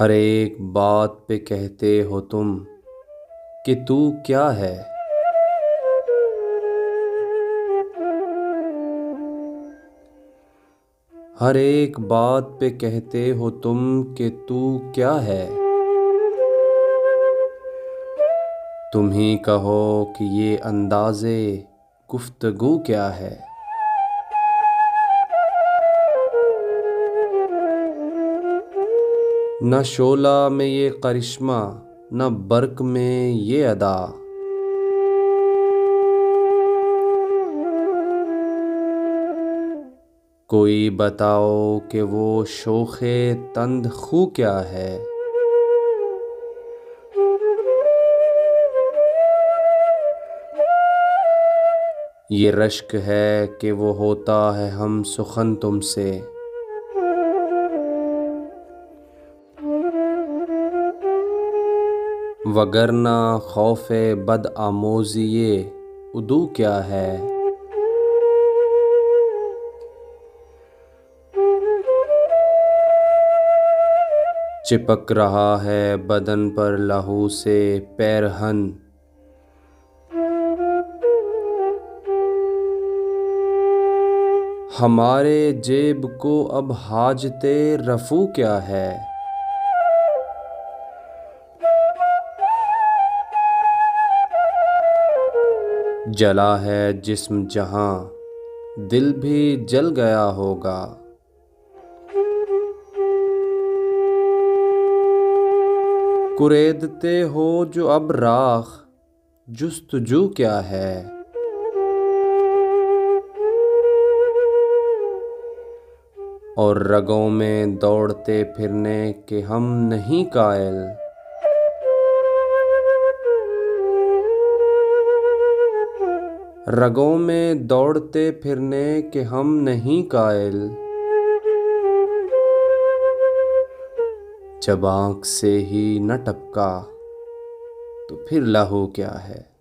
ہر ایک بات پہ کہتے ہو تم کہ تو کیا ہے۔ ہر ایک بات پہ کہتے ہو تم کہ تو کیا ہے۔ تم ہی کہو کہ یہ انداز گفتگو کیا ہے۔ نہ شعلہ میں یہ کرشمہ نہ برق میں یہ ادا۔ کوئی بتاؤ کہ وہ شوخ تند خو کیا ہے۔ یہ رشک ہے کہ وہ ہوتا ہے ہم سخن تم سے۔ وگرنہ خوف بد آموزی عدو کیا ہے۔ چپک رہا ہے بدن پر لہو سے پیرہن۔ ہمارے جیب کو اب حاجت رفو کیا ہے۔ جلا ہے جسم جہاں دل بھی جل گیا ہوگا۔ کریدتے ہو جو اب راہ جستجو کیا ہے۔ اور رگوں میں دوڑتے پھرنے کے ہم نہیں قائل۔ رگوں میں دوڑتے پھرنے کے ہم نہیں قائل۔ جب آنکھ سے ہی نہ ٹپکا تو پھر لہو کیا ہے۔